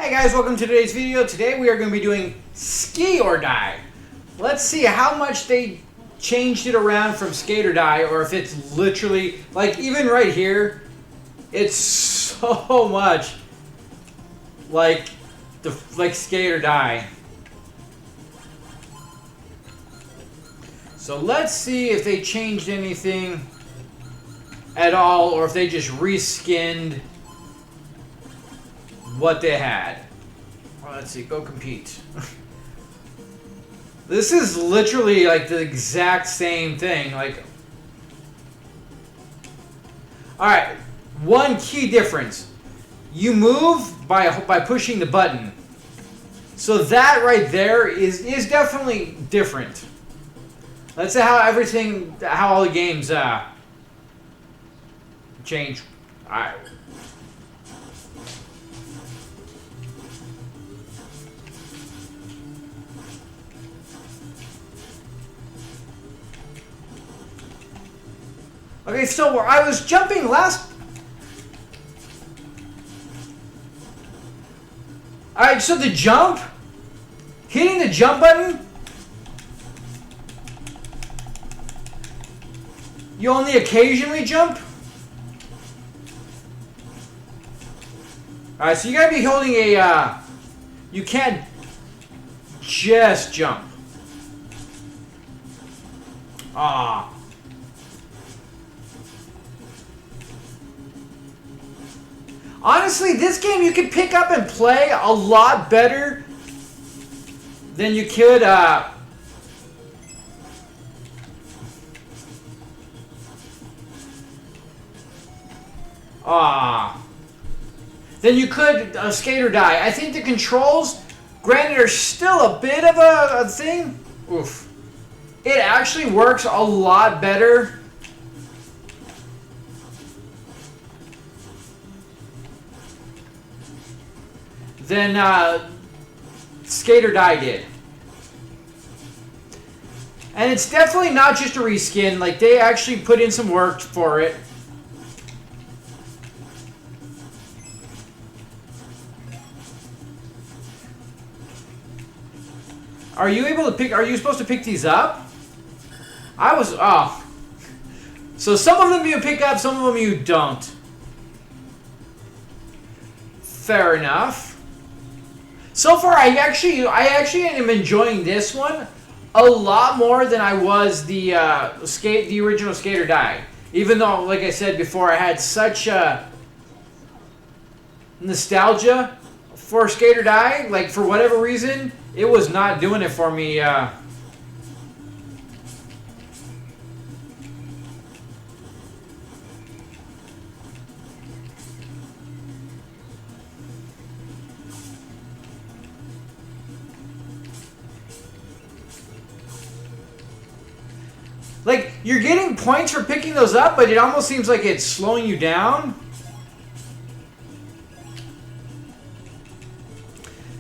Hi guys, welcome to today's video. Today we are going to be doing Ski or Die. Let's see how much they changed it around from Skate or Die, or if it's literally, like even right here, it's so much like Skate or Die. So let's see if they changed anything at all, or if they just reskinned what they had. Well, let's see, go compete. This is literally like the exact same thing. Like, alright, one key difference. You move by pushing the button. So that right there is definitely different. That's how all the games change. Alright. Okay, so where I was jumping last... Alright, so the jump, hitting the jump button, you only occasionally jump. Alright, so you gotta be holding a, you can't just jump. Ah. Honestly, this game you can pick up and play a lot better than you could, than you could Skate or Die. I think the controls, granted, are still a bit of a thing. Oof. It actually works a lot better than Skate or Die did. And it's definitely not just a reskin. Like, they actually put in some work for it. Are you able to pick... Are you supposed to pick these up? I was... Oh. So some of them you pick up, some of them you don't. Fair enough. So far, I actually am enjoying this one a lot more than I was the original Skate or Die. Even though, like I said before, I had such a nostalgia for Skate or Die. Like, for whatever reason, it was not doing it for me. Like, you're getting points for picking those up, but it almost seems like it's slowing you down.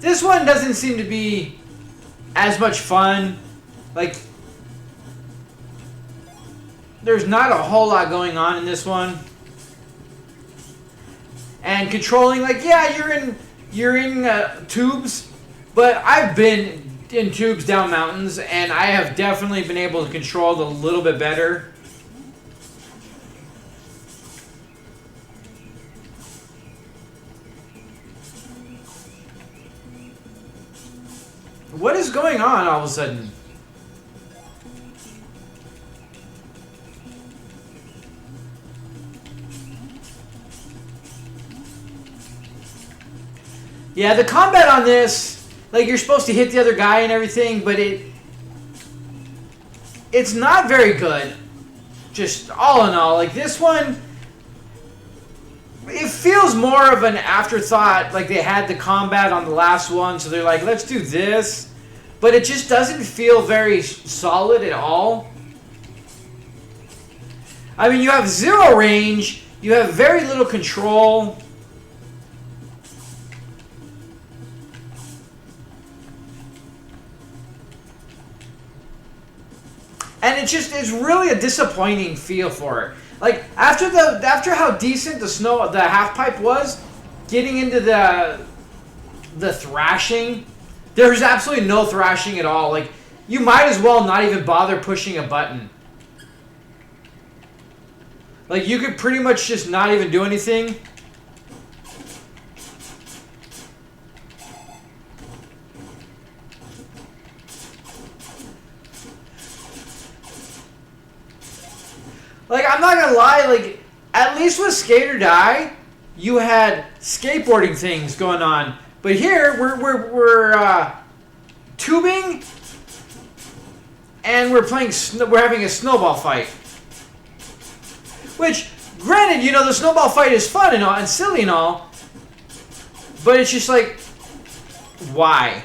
This one doesn't seem to be as much fun. Like, there's not a whole lot going on in this one. And controlling, like, yeah, you're in tubes, but I've been in tubes down mountains, and I have definitely been able to control it a little bit better. What is going on all of a sudden? Yeah, the combat on this, like, you're supposed to hit the other guy and everything, but it's not very good. Just all in all, like, this one, it feels more of an afterthought. Like, they had the combat on the last one, so they're like, let's do this. But it just doesn't feel very solid at all. I mean, you have zero range, you have very little control. And it's really a disappointing feel for it. Like, after how decent the half pipe was, getting into the thrashing. There's absolutely no thrashing at all. Like, you might as well not even bother pushing a button. Like, you could pretty much just not even do anything. Like, I'm not gonna lie, like, at least with Skate or Die, you had skateboarding things going on. But here, we're tubing, and we're having a snowball fight. Which, granted, you know, the snowball fight is fun and all, and silly and all, but it's just like, why?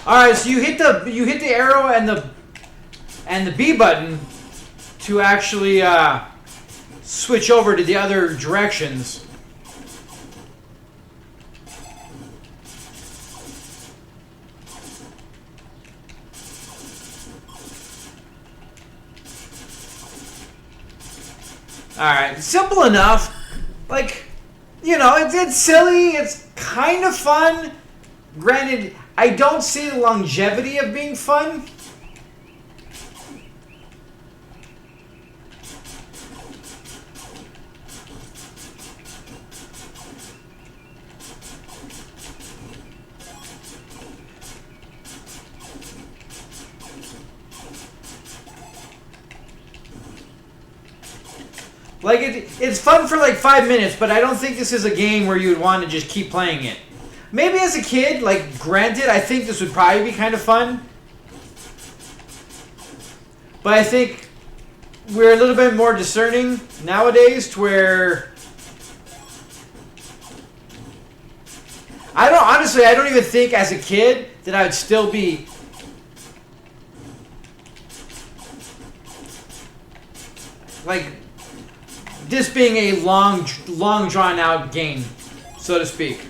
All right, so you hit the arrow and the B button to actually switch over to the other directions. All right, simple enough. Like, you know, it's silly. It's kind of fun. Granted, I don't see the longevity of being fun. Like, it's fun for like 5 minutes, but I don't think this is a game where you would want to just keep playing it. Maybe as a kid, like, granted, I think this would probably be kind of fun. But I think we're a little bit more discerning nowadays to where... honestly, I don't even think as a kid that I would still be... like, this being a long drawn out game, so to speak.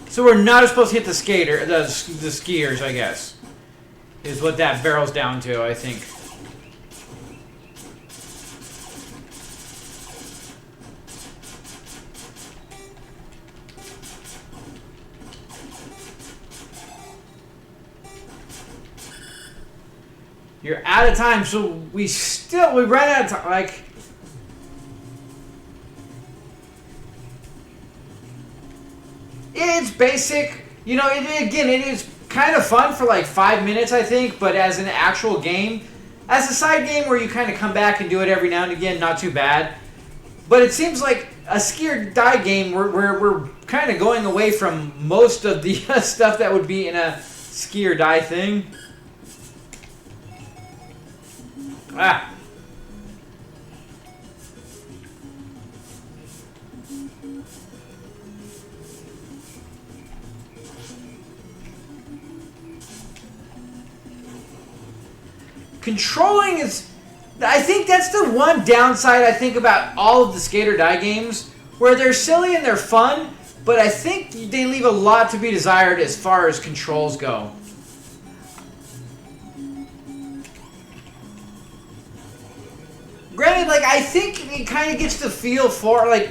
So we're not supposed to hit the skiers, I guess, is what that barrels down to, I think. You're out of time, so we ran out of time. Like, it's basic. You know, again, it is kind of fun for like 5 minutes, I think. But as an actual game, as a side game where you kind of come back and do it every now and again, not too bad. But it seems like a Ski or Die game, we're kind of going away from most of the stuff that would be in a Ski or Die thing. Ah. Controlling is... I think that's the one downside I think about all of the Skate or Die games, where they're silly and they're fun, but I think they leave a lot to be desired as far as controls go. Granted, like, I think it kind of gets the feel for, like,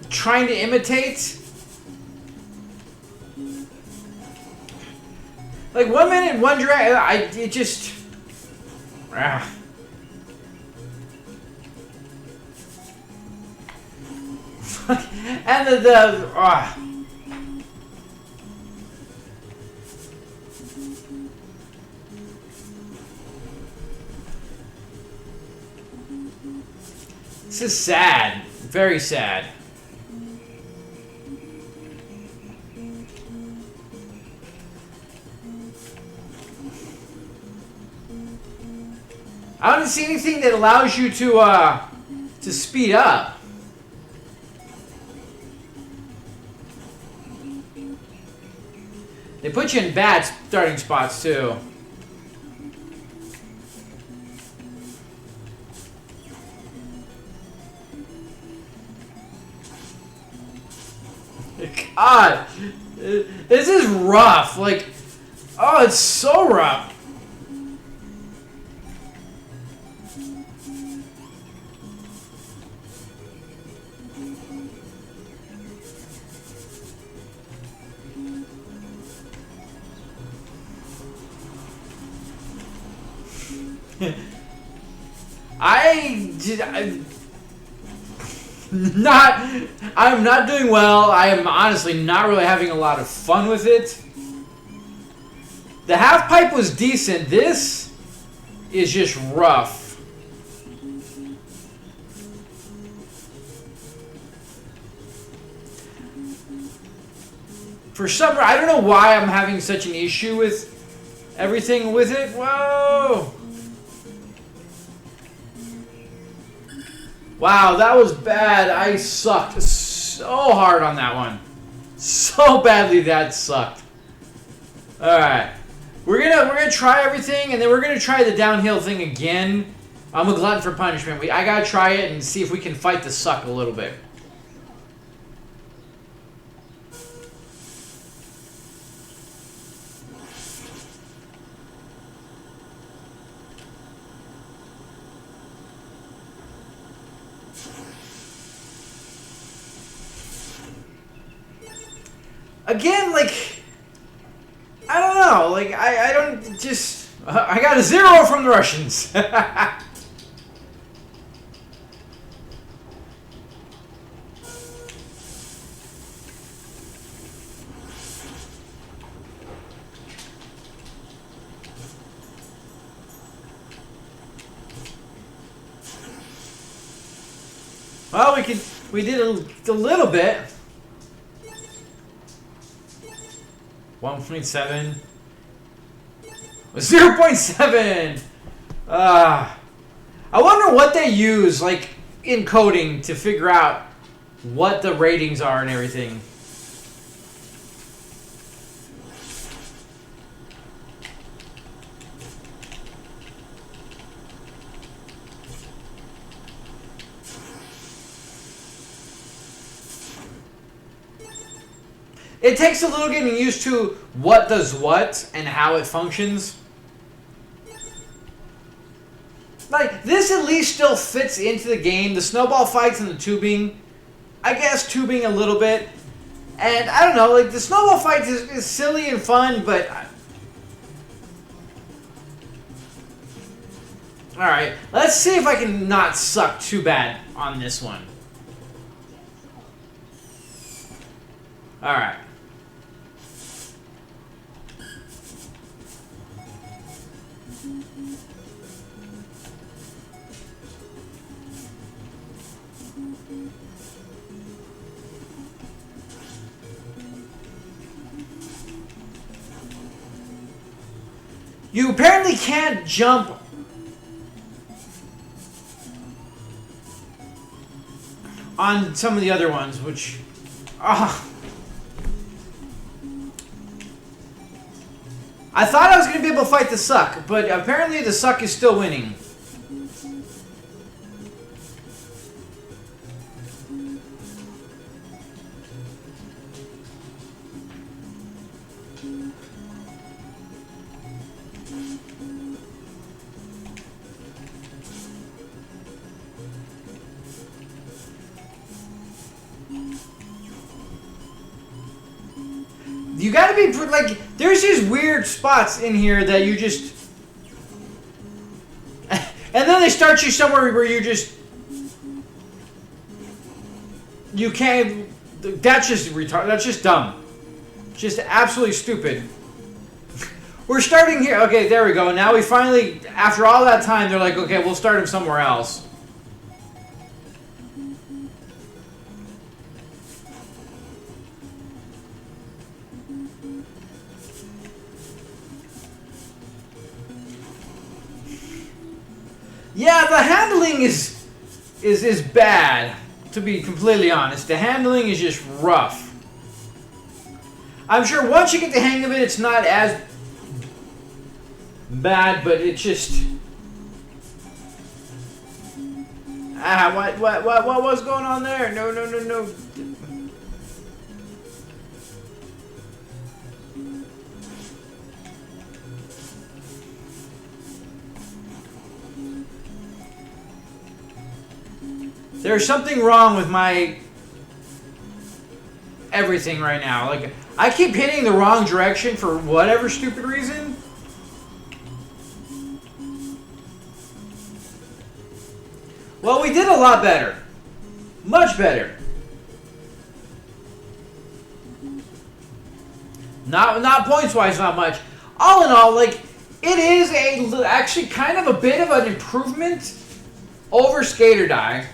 trying to imitate. Like, 1 minute, one drag, it just... Ah. And ah. This is sad. Very sad. I don't see anything that allows you to speed up. They put you in bad starting spots too. God, this is rough. Like, oh, it's so rough. I'm not doing well. I am honestly not really having a lot of fun with it. The half pipe was decent. This is just rough. For some reason, I don't know why I'm having such an issue with everything with it. Whoa! Wow, that was bad. I sucked so hard on that one. So badly that sucked. Alright. We're gonna try everything, and then we're gonna try the downhill thing again. I'm a glutton for punishment. I gotta try it and see if we can fight the suck a little bit. Again, like, I don't know, like, I don't just, I got a 0 from the Russians. Well, we did a little bit. 1.7. 0.7. I wonder what they use, like, in coding to figure out what the ratings are and everything. It takes a little getting used to what does what and how it functions. Like, this at least still fits into the game. The snowball fights and the tubing. I guess tubing a little bit. And I don't know, like, the snowball fights is silly and fun, but... Alright, let's see if I can not suck too bad on this one. Alright. You apparently can't jump on some of the other ones, which... I thought I was going to be able to fight the suck, but apparently the suck is still winning. You gotta be, like, there's these weird spots in here that you just... and then they start you somewhere where you just... You can't... That's just retarded. That's just dumb. Just absolutely stupid. We're starting here. Okay, there we go. Now we finally, after all that time, they're like, okay, we'll start him somewhere else. Yeah, the handling is bad, to be completely honest. The handling is just rough. I'm sure once you get the hang of it, it's not as bad, but it's just... what was going on there? No. There's something wrong with my everything right now. Like, I keep hitting the wrong direction for whatever stupid reason. Well, we did a lot better. Much better. Not points-wise, not much. All in all, like, it is actually kind of a bit of an improvement over Skate or Die.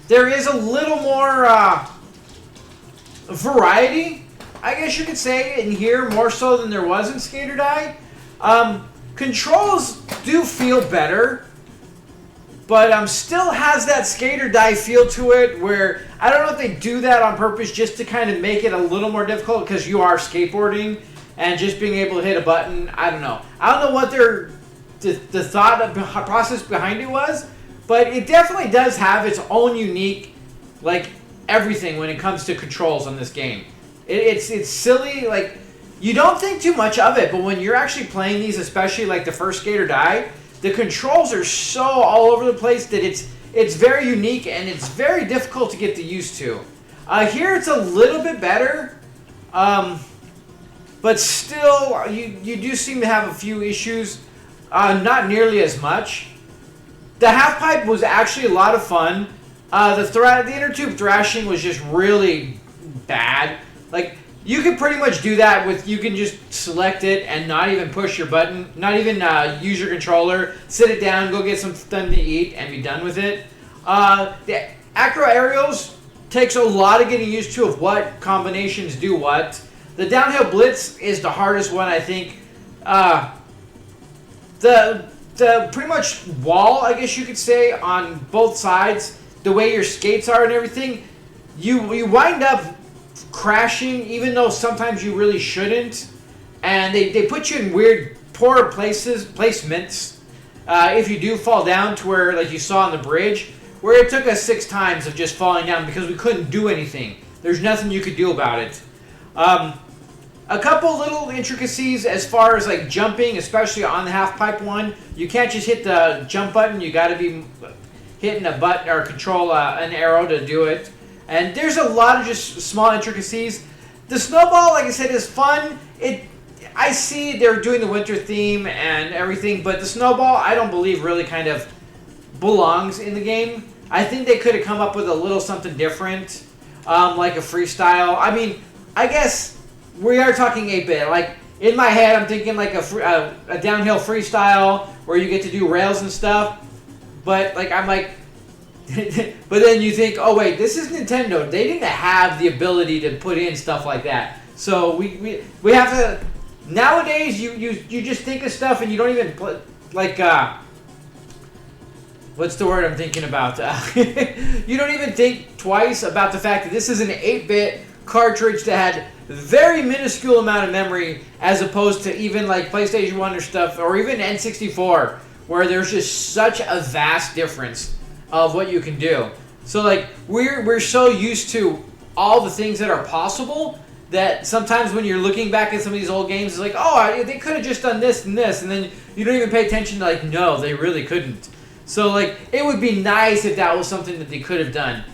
There is a little more variety, I guess you could say, in here, more so than there was in Skate or Die. Controls do feel better, but still has that Skate or Die feel to it, where I don't know if they do that on purpose just to kind of make it a little more difficult because you are skateboarding and just being able to hit a button. I don't know. I don't know what the thought process behind it was. But it definitely does have its own unique, like, everything when it comes to controls on this game. It's silly, like, you don't think too much of it, but when you're actually playing these, especially like the first Skate or Die, the controls are so all over the place that it's very unique and it's very difficult to get used to. Here it's a little bit better, but still, you do seem to have a few issues, not nearly as much. The half pipe was actually a lot of fun. The inner tube thrashing was just really bad. Like, you can pretty much do that with, you can just select it and not even push your button, not even use your controller, sit it down, go get something to eat, and be done with it. The acro aerials takes a lot of getting used to of what combinations do what. The downhill blitz is the hardest one, I think. The pretty much wall, I guess you could say, on both sides, the way your skates are and everything, you wind up crashing, even though sometimes you really shouldn't. And they put you in weird, poor placements if you do fall down to where, like you saw on the bridge, where it took us 6 times of just falling down because we couldn't do anything. There's nothing you could do about it. A couple little intricacies as far as like jumping, especially on the half pipe one. You can't just hit the jump button. You got to be hitting a button or control an arrow to do it. And there's a lot of just small intricacies. The snowball, like I said, is fun. I see they're doing the winter theme and everything, but the snowball, I don't believe really kind of belongs in the game. I think they could have come up with a little something different, like a freestyle. I mean, I guess we are talking 8-bit. Like, in my head, I'm thinking like a downhill freestyle where you get to do rails and stuff. But, like, I'm like... but then you think, oh, wait, this is Nintendo. They didn't have the ability to put in stuff like that. So we have to... Nowadays, you just think of stuff and you don't even... Like, what's the word I'm thinking about? You don't even think twice about the fact that this is an 8-bit cartridge that had very minuscule amount of memory as opposed to even like PlayStation 1 or stuff, or even N64, where there's just such a vast difference of what you can do. So like we're so used to all the things that are possible that sometimes when you're looking back at some of these old games, it's like, oh, they could have just done this and this, and then you don't even pay attention to like, no, they really couldn't. So like it would be nice if that was something that they could have done.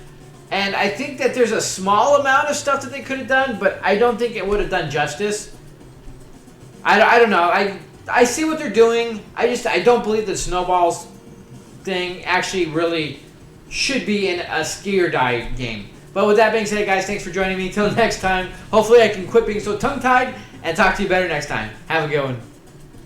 And I think that there's a small amount of stuff that they could have done, but I don't think it would have done justice. I don't know. I see what they're doing. I don't believe the snowballs thing actually really should be in a Ski or Die game. But with that being said, guys, thanks for joining me. Until next time, hopefully I can quit being so tongue-tied and talk to you better next time. Have a good one.